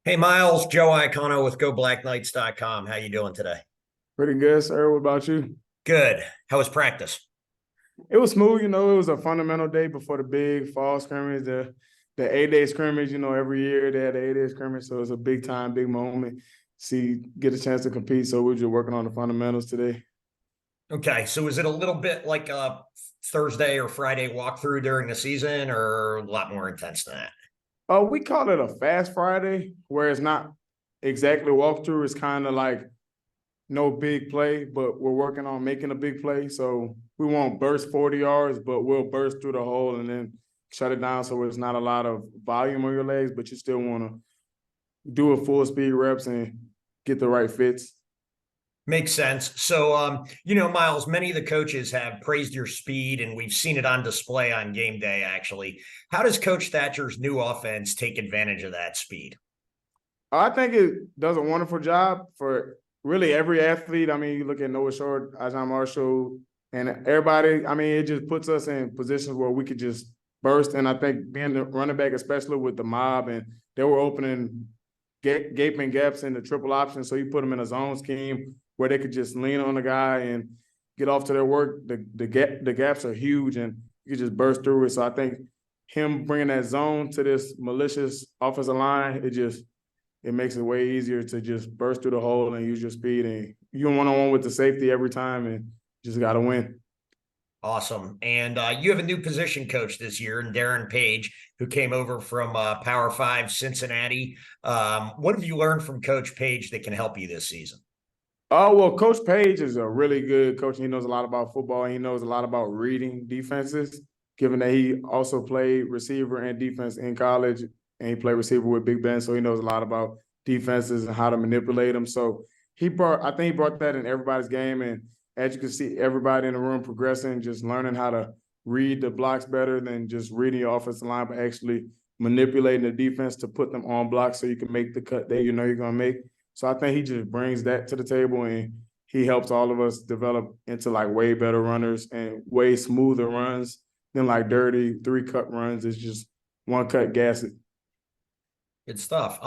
Hey, Miles, Joe Iacono with GoBlackKnights.com. How you doing today? Pretty good, sir. What about you? Good. How was practice? It was smooth. It was a fundamental day before the big fall scrimmage, the 8-day scrimmage. Every year they had the 8-day scrimmage, so it's a big time, big moment. Get a chance to compete. So we're just working on the fundamentals today. Okay, so was it a little bit like a Thursday or Friday walkthrough during the season, or a lot more intense than that? We call it a fast Friday, where it's not exactly walkthrough. It's kind of like no big play, but we're working on making a big play. So we won't burst 40 yards, but we'll burst through the hole and then shut it down so it's not a lot of volume on your legs, but you still want to do a full speed reps and get the right fits. Makes sense. So, Miles, many of the coaches have praised your speed, and we've seen it on display on game day, actually. How does Coach Thatcher's new offense take advantage of that speed? I think it does a wonderful job for really every athlete. I mean, you look at Noah Short, Ajahn Marshall, and everybody. I mean, it just puts us in positions where we could just burst. And I think being the running back, especially with the mob, and they were opening gaping gaps in the triple option. So you put them in a zone scheme where they could just lean on the guy and get off to their work. The gaps are huge, and you could just burst through it. So I think him bringing that zone to this malicious offensive line, it makes it way easier to just burst through the hole and use your speed. And you're one-on-one with the safety every time and just got to win. Awesome. And you have a new position coach this year, and Darren Page, who came over from Power Five Cincinnati. What have you learned from Coach Page that can help you this season? Oh, well, Coach Page is a really good coach. He knows a lot about football. He knows a lot about reading defenses, given that he also played receiver and defense in college, and he played receiver with Big Ben. So he knows a lot about defenses and how to manipulate them. So I think he brought that in everybody's game. And as you can see, everybody in the room progressing, just learning how to read the blocks better than just reading your offensive line, but actually manipulating the defense to put them on blocks so you can make the cut that you know you're going to make. So I think he just brings that to the table, and he helps all of us develop into like way better runners and way smoother runs than like dirty 3-cut runs. It's just one cut, gas it. Good stuff.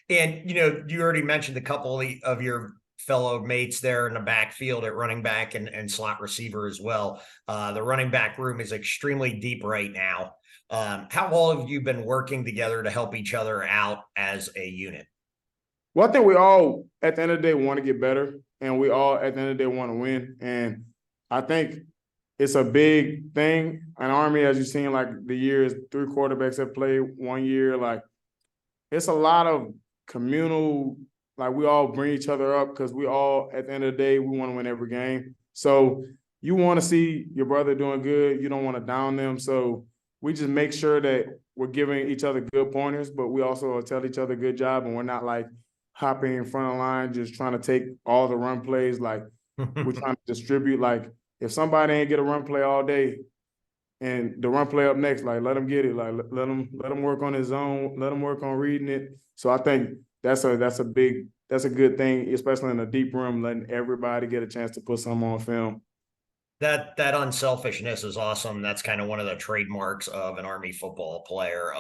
And you already mentioned a couple of your fellow mates there in the backfield at running back and slot receiver as well. The running back room is extremely deep right now. How long have you been working together to help each other out as a unit? Well, I think we all at the end of the day want to get better, and we all at the end of the day want to win. And I think it's a big thing. An Army, as you've seen, like the years, 3 quarterbacks have played 1 year. Like it's a lot of communal, like we all bring each other up because we all, at the end of the day, we want to win every game. So you want to see your brother doing good. You don't want to down them. So we just make sure that we're giving each other good pointers, but we also tell each other good job, and we're not like hopping in front of the line, just trying to take all the run plays. Like we're trying to distribute. Like if somebody ain't get a run play all day, and the run play up next, like let him get it. Like let him work on his own. Let him work on reading it. So I think that's a good thing, especially in a deep room, letting everybody get a chance to put something on film. That unselfishness is awesome. That's kind of one of the trademarks of an Army football player.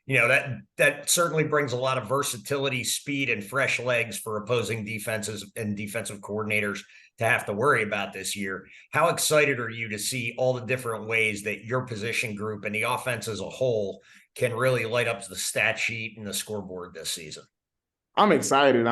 That certainly brings a lot of versatility, speed, and fresh legs for opposing defenses and defensive coordinators to have to worry about this year. How excited are you to see all the different ways that your position group and the offense as a whole can really light up the stat sheet and the scoreboard this season? I'm excited.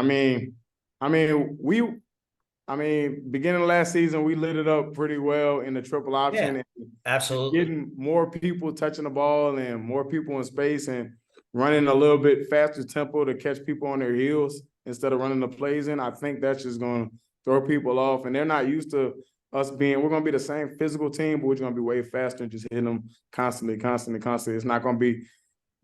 Beginning of last season, we lit it up pretty well in the triple Yeah, option, and just absolutely. getting more people touching the ball and more people in space and running a little bit faster tempo to catch people on their heels instead of running the plays in. I think that's just going to throw people off, and they're not used to us being. We're going to be the same physical team, but we're going to be way faster and just hitting them constantly, constantly, constantly. It's not going to be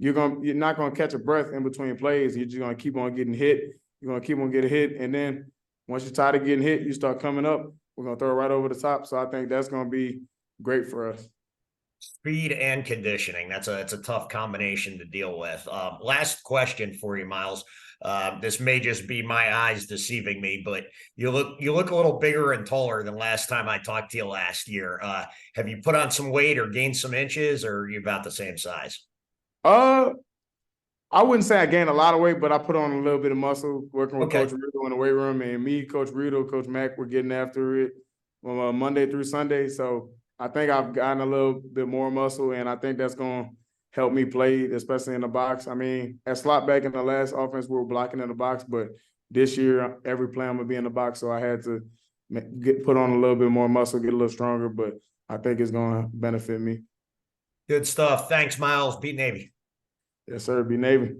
you're not going to catch a breath in between plays. You're just going to keep on getting hit. You're going to keep on getting hit, and then once you're tired of getting hit, you start coming up. We're going to throw it right over the top. So I think that's going to be great for us. Speed and conditioning. It's a tough combination to deal with. Last question for you, Miles. This may just be my eyes deceiving me, but you look a little bigger and taller than last time I talked to you last year. Have you put on some weight or gained some inches, or are you about the same size? Uh, I wouldn't say I gained a lot of weight, but I put on a little bit of muscle working with Okay. Coach Rito in the weight room, and me, Coach Rito, Coach Mack, we're getting after it Monday through Sunday. So I think I've gotten a little bit more muscle, and I think that's going to help me play, especially in the box. I mean, at slot back in the last offense, we were blocking in the box, but this year, every play I'm going to be in the box, so I had to put on a little bit more muscle, get a little stronger, but I think it's going to benefit me. Good stuff. Thanks, Miles. Beat Navy. Yes, sir. Be Navy.